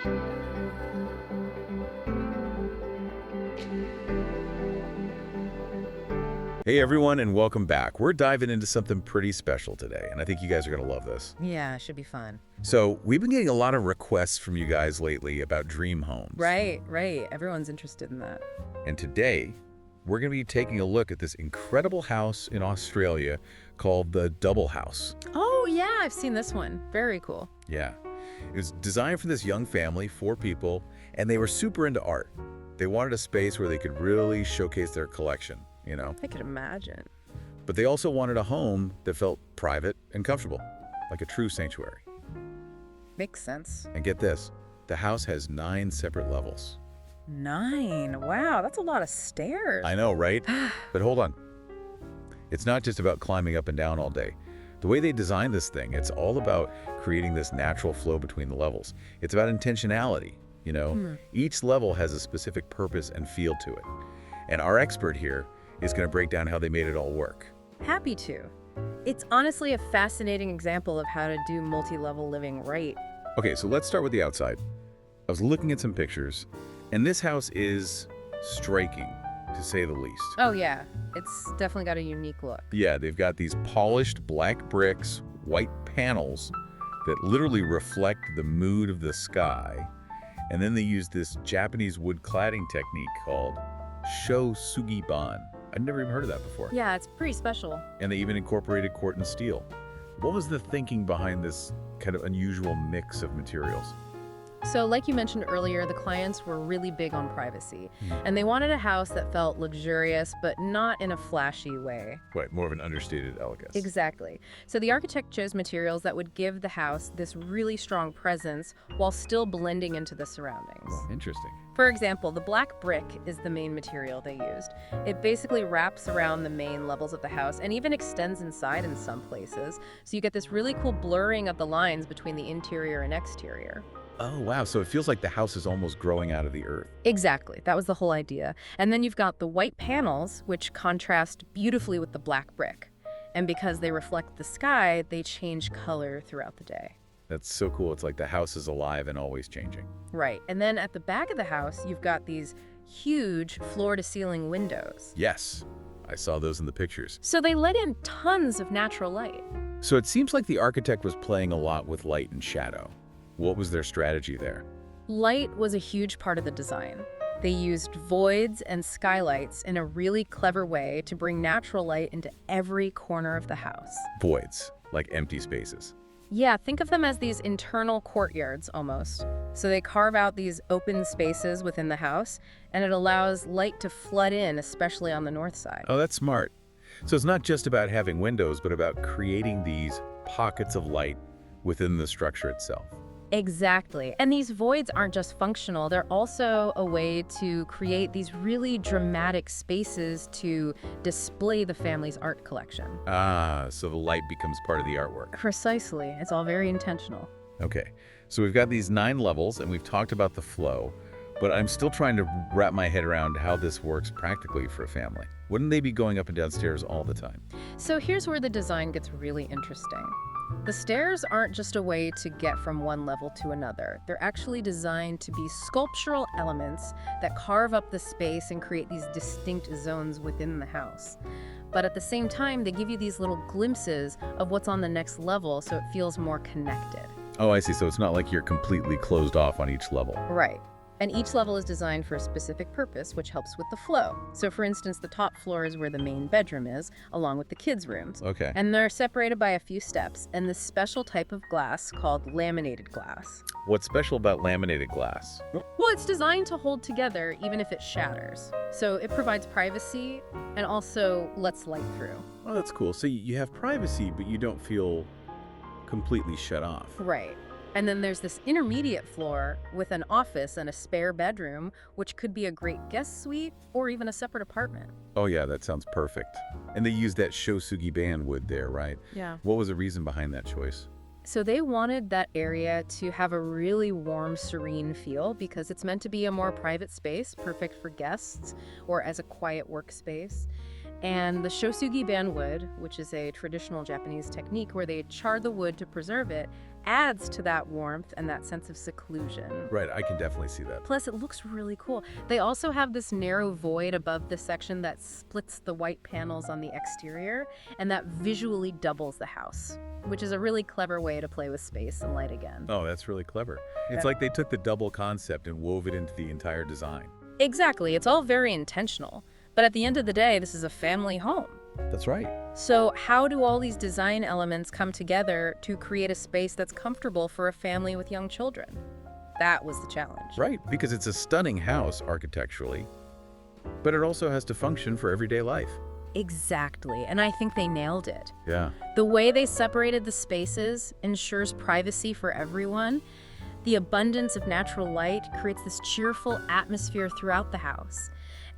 Hey everyone, and welcome back. We're diving into something pretty special today, and I think you guys are going to love this. Yeah, it should be fun. So, we've been getting a lot of requests from you guys lately about dream homes. Right. Everyone's interested in that. And today, we're going to be taking a look at this incredible house in Australia called the DouBLe house. Oh, yeah, I've seen this one. Very cool. Yeah. It was designed for this young family, 4 people, and they were super into art. They wanted a space where they could really showcase their collection, you know? I could imagine. But they also wanted a home that felt private and comfortable, like a true sanctuary. Makes sense. And get this, the house has 9 separate levels. 9. Wow, that's a lot of stairs. I know, right? But hold on. It's not just about climbing up and down all day. The way they designed this thing, it's all about creating this natural flow between the levels. It's about intentionality, you know? Each level has a specific purpose and feel to it. And our expert here is going to break down how they made it all work. Happy to. It's honestly a fascinating example of how to do multi-level living right. Okay, so let's start with the outside. I was looking at some pictures, and this house is striking, to say the least. Oh, yeah. It's definitely got a unique look. Yeah, they've got these polished black bricks, white panels that literally reflect the mood of the sky. And then they use this Japanese wood cladding technique called shosugiban. I'd never even heard of that before. Yeah, it's pretty special. And they even incorporated quartz and steel. What was the thinking behind this kind of unusual mix of materials? So like you mentioned earlier, the clients were really big on privacy, and they wanted a house that felt luxurious, but not in a flashy way. Right, more of an understated elegance. Exactly. So the architect chose materials that would give the house this really strong presence while still blending into the surroundings. Oh, interesting. For example, the black brick is the main material they used. It basically wraps around the main levels of the house and even extends inside in some places. So you get this really cool blurring of the lines between the interior and exterior. Oh, wow. So it feels like the house is almost growing out of the earth. Exactly. That was the whole idea. And then you've got the white panels, which contrast beautifully with the black brick. And because they reflect the sky, they change color throughout the day. That's so cool. It's like the house is alive and always changing. Right. And then at the back of the house, you've got these huge floor-to-ceiling windows. Yes, I saw those in the pictures. So they let in tons of natural light. So it seems like the architect was playing a lot with light and shadow. What was their strategy there? Light was a huge part of the design. They used voids and skylights in a really clever way to bring natural light into every corner of the house. Voids, like empty spaces. Yeah, think of them as these internal courtyards almost. So they carve out these open spaces within the house, and it allows light to flood in, especially on the north side. Oh, that's smart. So it's not just about having windows, but about creating these pockets of light within the structure itself. Exactly. And these voids aren't just functional, they're also a way to create these really dramatic spaces to display the family's art collection. Ah, so the light becomes part of the artwork. Precisely. It's all very intentional. Okay, so we've got these 9 levels, and we've talked about the flow, but I'm still trying to wrap my head around how this works practically for a family. Wouldn't they be going up and down stairs all the time? So here's where the design gets really interesting. The stairs aren't just a way to get from one level to another. They're actually designed to be sculptural elements that carve up the space and create these distinct zones within the house. But at the same time, they give you these little glimpses of what's on the next level, so it feels more connected. Oh, I see. So it's not like you're completely closed off on each level. Right. And each level is designed for a specific purpose, which helps with the flow. So for instance, the top floor is where the main bedroom is, along with the kids' rooms. Okay. And they're separated by a few steps, and this special type of glass called laminated glass. What's special about laminated glass? Well, it's designed to hold together even if it shatters. So it provides privacy and also lets light through. Oh, that's cool. So you have privacy, but you don't feel completely shut off. Right. And then there's this intermediate floor with an office and a spare bedroom, which could be a great guest suite or even a separate apartment. Oh yeah, that sounds perfect. And they used that shosugiban wood there, right? Yeah. What was the reason behind that choice? So they wanted that area to have a really warm, serene feel because it's meant to be a more private space, perfect for guests or as a quiet workspace. And the shosugiban wood, which is a traditional Japanese technique where they char the wood to preserve it, adds to that warmth and that sense of seclusion. Right, I can definitely see that. Plus, it looks really cool. They also have this narrow void above the section that splits the white panels on the exterior, and that visually doubles the house, which is a really clever way to play with space and light again. Oh, that's really clever. It's like they took the double concept and wove it into the entire design. Exactly. It's all very intentional. But at the end of the day, this is a family home. That's right. So how do all these design elements come together to create a space that's comfortable for a family with young children? That was the challenge. Right, because it's a stunning house architecturally, but it also has to function for everyday life. Exactly, and I think they nailed it. Yeah. The way they separated the spaces ensures privacy for everyone. The abundance of natural light creates this cheerful atmosphere throughout the house.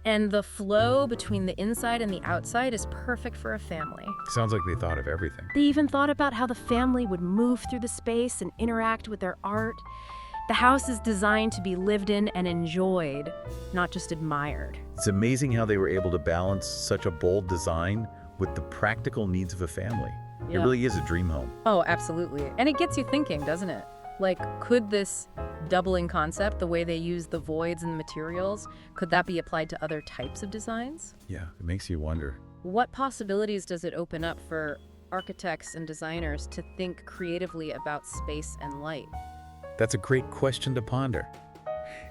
And the flow between the inside and the outside is perfect for a family. Sounds like they thought of everything. They even thought about how the family would move through the space and interact with their art. The house is designed to be lived in and enjoyed, not just admired. It's amazing how they were able to balance such a bold design with the practical needs of a family. It Yeah. really is a dream home. Oh, absolutely. And it gets you thinking, doesn't it? Like, could this doubling concept, the way they use the voids and the materials, could that be applied to other types of designs? Yeah, it makes you wonder. What possibilities does it open up for architects and designers to think creatively about space and light? That's a great question to ponder.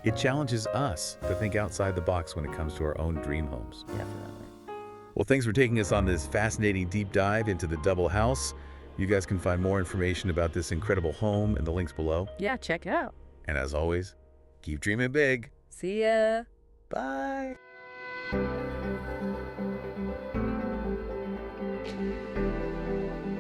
It challenges us to think outside the box when it comes to our own dream homes. Definitely. Well, thanks for taking us on this fascinating deep dive into the DouBLe house. You guys can find more information about this incredible home in the links below. Yeah, check it out. And as always, keep dreaming big. See ya. Bye.